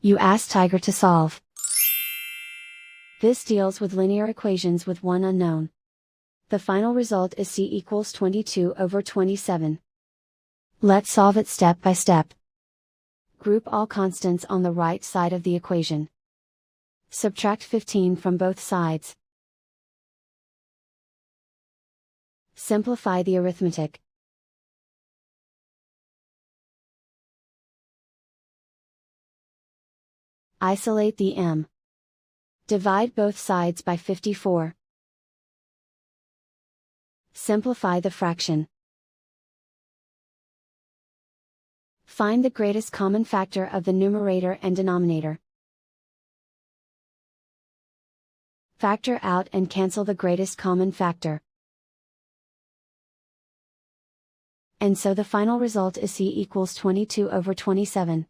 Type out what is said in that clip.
You ask Tiger to solve. This deals with linear equations with one unknown. The final result is c equals 22/27. Let's solve it step by step. Group all constants on the right side of the equation. Subtract 15 from both sides. Simplify the arithmetic. Isolate the m. Divide both sides by 54. Simplify the fraction. Find the greatest common factor of the numerator and denominator. Factor out and cancel the greatest common factor. And so the final result is c equals 22/27.